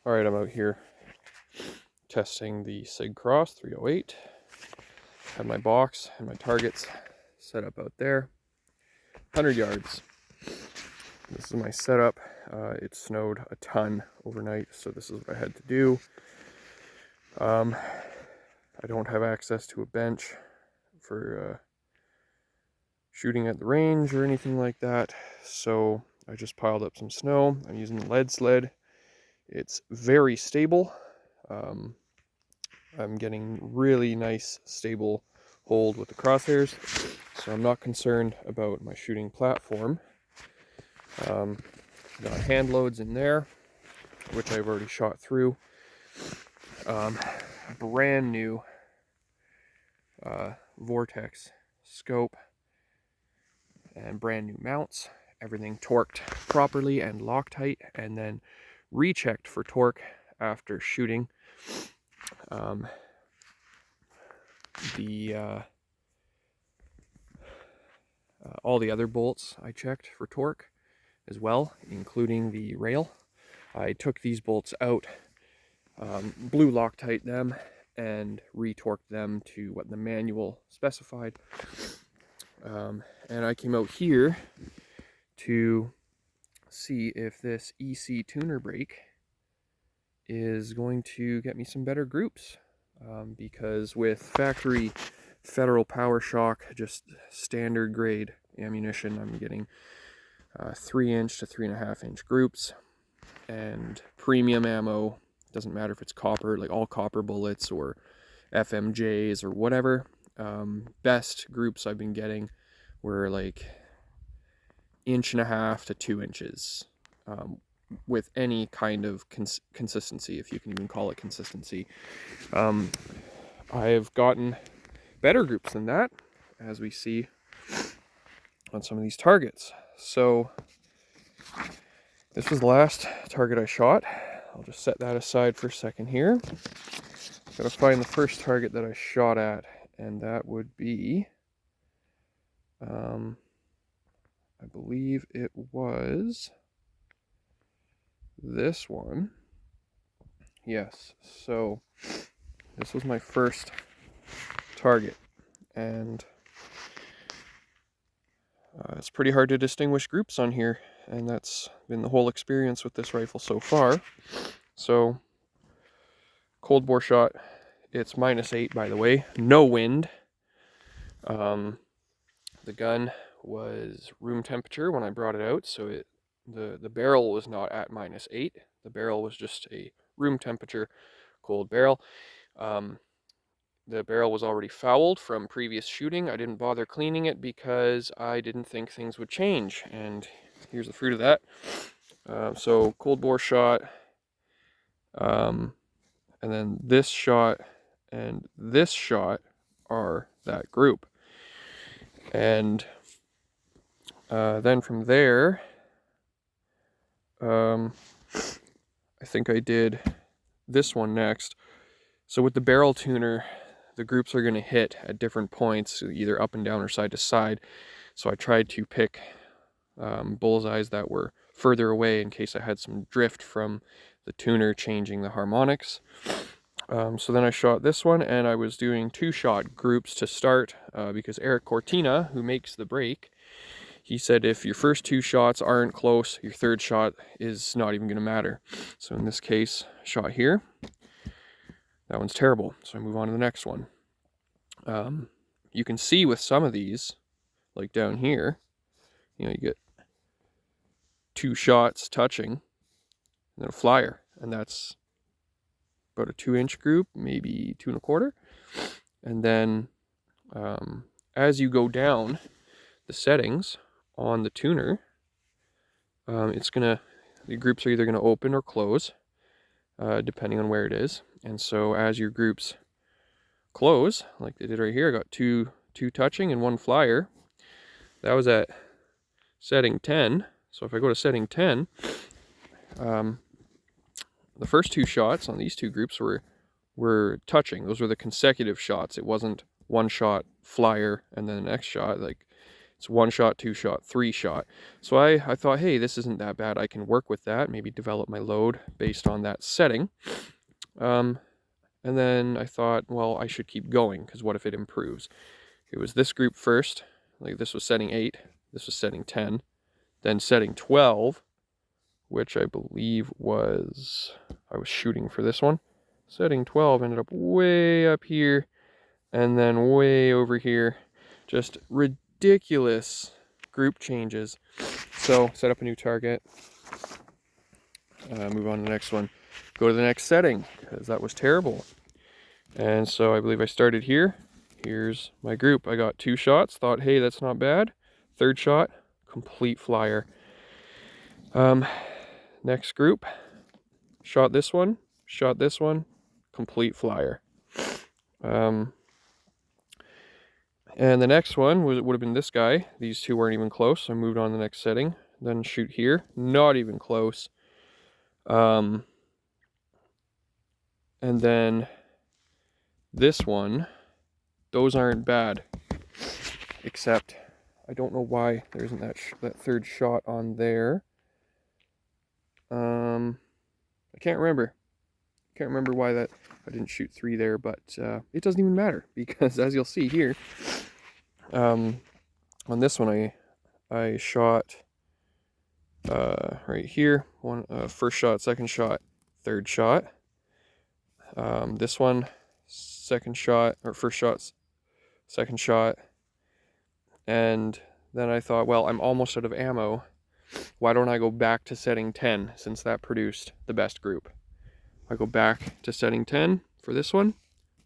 Alright, I'm out here testing the Sig Cross 308. Have my box and my targets set up out there. 100 yards. This is my setup. It snowed a ton overnight, so this is what I had to do. I don't have access to a bench for shooting at the range or anything like that, so I just piled up some snow. I'm using the lead sled. It's very stable. I'm getting really nice stable hold with the crosshairs, so I'm not concerned about my shooting platform. Got hand loads in there, which I've already shot through. Brand new Vortex scope and brand new mounts. Everything torqued properly and Loctite, and then rechecked for torque after shooting. All the other bolts I checked for torque as well, including the rail. I took these bolts out, blue Loctite them, and retorqued them to what the manual specified. And I came out here to see if this EC tuner brake is going to get me some better groups, because with factory Federal Power Shock, just standard grade ammunition, I'm getting 3-inch to 3.5-inch groups, and premium ammo, doesn't matter if it's copper, like all copper bullets or FMJs or whatever. Best groups I've been getting were like 1.5 to 2 inches, with any kind of consistency, if you can even call it consistency. I've gotten better groups than that, as we see on some of these targets. So this was the last target I shot. I'll just set that aside for a second here. Gotta find the first target that I shot at, and that would be, I believe it was this one. Yes, so this was my first target, and it's pretty hard to distinguish groups on here, and that's been the whole experience with this rifle so far. So, cold bore shot. It's -8, by the way, no wind. The gun was room temperature when I brought it out, so the barrel was not at -8. The barrel was just a room temperature cold barrel. The barrel was already fouled from previous shooting. I didn't bother cleaning it because I didn't think things would change, and here's the fruit of that. So cold bore shot, and then this shot and this shot are that group. And then from there, I think I did this one next. So with the barrel tuner, the groups are going to hit at different points, either up and down or side to side. So I tried to pick bullseyes that were further away in case I had some drift from the tuner changing the harmonics. So then I shot this one, and I was doing 2-shot groups to start, because Eric Cortina, who makes the brake, he said if your first 2 shots aren't close, your third shot is not even going to matter. So in this case, shot here. That one's terrible, so I move on to the next one. You can see with some of these, like down here, you get 2 shots touching, and then a flyer, and that's about a 2-inch group, maybe 2.25. And then as you go down the settings on the tuner, the groups are either gonna open or close, depending on where it is. And so as your groups close, like they did right here, I got two touching and 1 flyer. That was at setting 10. So if I go to setting 10, the first 2 shots on these 2 groups were touching. Those were the consecutive shots. It wasn't 1 shot, flyer, and then the next shot. Like, It's 1 shot, 2 shot, 3 shot. So I thought, hey, this isn't that bad. I can work with that, maybe develop my load based on that setting. And then I thought, well, I should keep going, because what if it improves? It was this group first, like this was setting 8, this was setting 10, then setting 12, which I believe was, I was shooting for this one. Setting 12 ended up way up here, and then way over here. Just ridiculous group changes. So set up a new target, move on to the next one, go to the next setting, because that was terrible. And so I believe I started here. Here's my group. I got 2 shots, thought, hey, that's not bad. 3rd shot, complete flyer. Next group, shot this one, complete flyer. And the next one would have been this guy. These two weren't even close, so I moved on to the next setting. Then shoot here, not even close. And then this one, those aren't bad, except I don't know why there isn't that 3rd shot on there. I can't remember. Can't remember why that I didn't shoot 3 there, but it doesn't even matter, because as you'll see here, on this one I shot right here, one 1st shot, 2nd shot, 3rd shot. This one, 2nd shot, or 1st shot, 2nd shot. And then I thought, well, I'm almost out of ammo. Why don't I go back to setting 10, since that produced the best group? I go back to setting 10 for this one.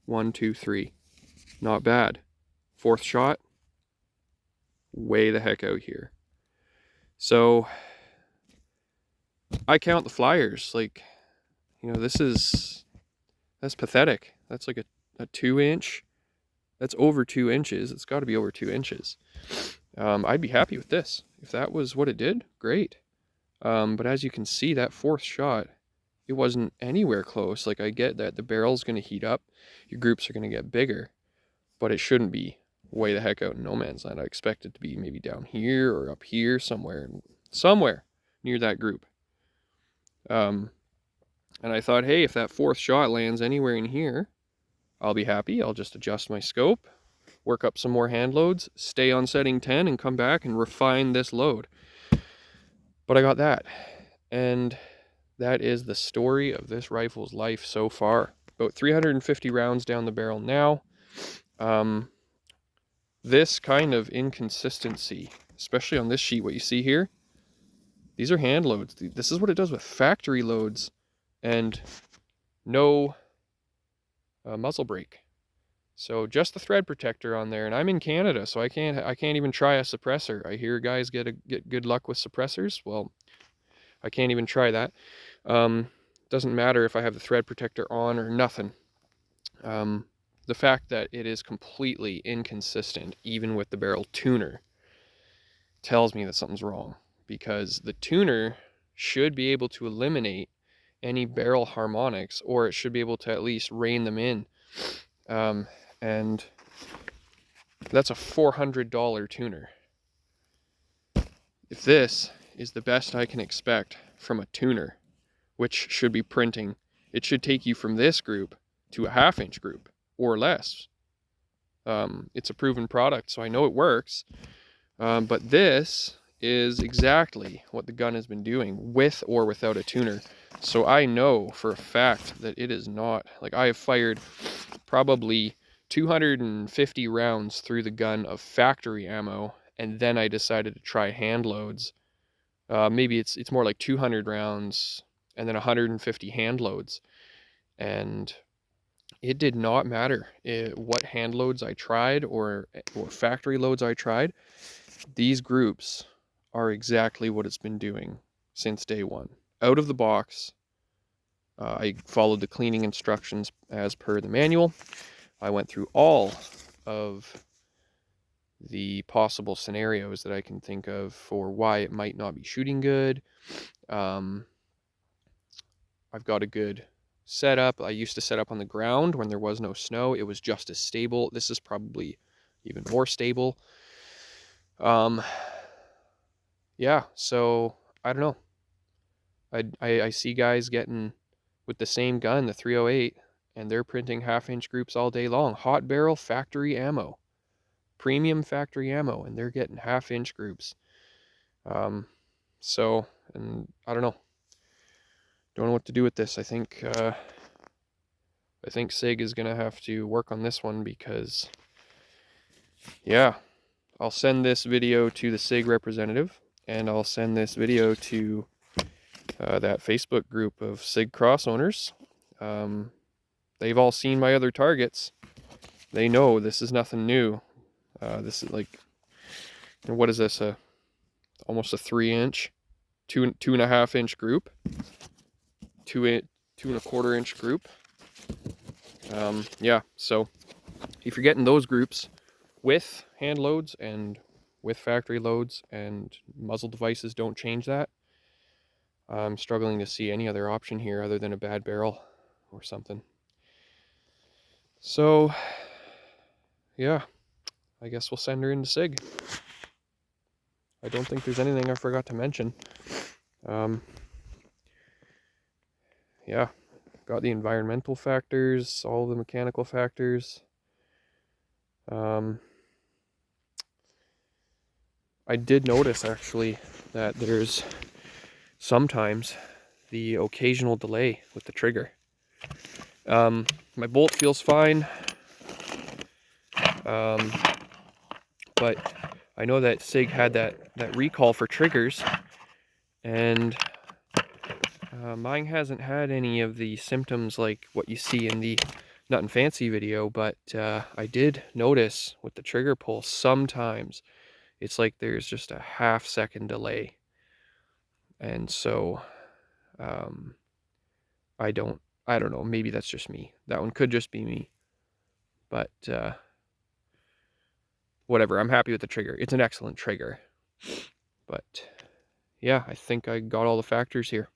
1, 2, 3. Not bad. 4th shot, way the heck out here. So I count the flyers. Like, you know, that's pathetic. That's like a 2-inch. That's over 2 inches. It's got to be over 2 inches. I'd be happy with this. If that was what it did, great. But as you can see, that 4th shot, it wasn't anywhere close. Like, I get that the barrel's going to heat up, your groups are going to get bigger, but it shouldn't be way the heck out in no man's land. I expect it to be maybe down here or up here, somewhere near that group. And I thought, hey, if that 4th shot lands anywhere in here, I'll be happy. I'll just adjust my scope, work up some more hand loads, stay on setting 10, and come back and refine this load. But I got that. And that is the story of this rifle's life so far. About 350 rounds down the barrel now. This kind of inconsistency, especially on this sheet, what you see here, these are hand loads. This is what it does with factory loads and no muzzle brake. So just the thread protector on there, and I'm in Canada, so I can't even try a suppressor. I hear guys get good luck with suppressors. Well, I can't even try that. Doesn't matter if I have the thread protector on or nothing. The fact that it is completely inconsistent, even with the barrel tuner, tells me that something's wrong, because the tuner should be able to eliminate any barrel harmonics, or it should be able to at least rein them in. And that's a $400 tuner. If this is the best I can expect from a tuner, which should be printing, it should take you from this group to a 1/2-inch group or less. It's a proven product, so I know it works. But this is exactly what the gun has been doing, with or without a tuner. So I know for a fact that it is not, like, I have fired probably 250 rounds through the gun of factory ammo, and then I decided to try hand loads. Maybe it's more like 200 rounds and then 150 hand loads. And it did not matter what hand loads I tried or factory loads I tried. These groups are exactly what it's been doing since day one. Out of the box, I followed the cleaning instructions as per the manual. I went through all of the possible scenarios that I can think of for why it might not be shooting good. I've got a good setup. I used to set up on the ground when there was no snow. It was just as stable. This is probably even more stable. Um, yeah, so I don't know. I see guys getting with the same gun, the 308, and they're printing half-inch groups all day long. Hot barrel factory ammo, premium factory ammo, and they're getting half-inch groups. So, and I don't know what to do with this. I think Sig is gonna have to work on this one because, yeah, I'll send this video to the Sig representative, and I'll send this video to that Facebook group of Sig Cross owners. They've all seen my other targets. They know this is nothing new. This is like, what is this? Almost a 3-inch, 2.5-inch group, 2.25-inch group. Yeah. So if you're getting those groups with hand loads and with factory loads and muzzle devices don't change that, I'm struggling to see any other option here other than a bad barrel or something. So, yeah, I guess we'll send her into Sig. I don't think there's anything I forgot to mention. Yeah, got the environmental factors, all the mechanical factors. I did notice actually that there's sometimes the occasional delay with the trigger. My bolt feels fine, but I know that Sig had that recall for triggers, and mine hasn't had any of the symptoms like what you see in the Nut Fancy video, but I did notice with the trigger pull sometimes it's like there's just a half-second delay, and so I don't know, maybe that's just me. That one could just be me, but whatever. I'm happy with the trigger. It's an excellent trigger, but yeah, I think I got all the factors here.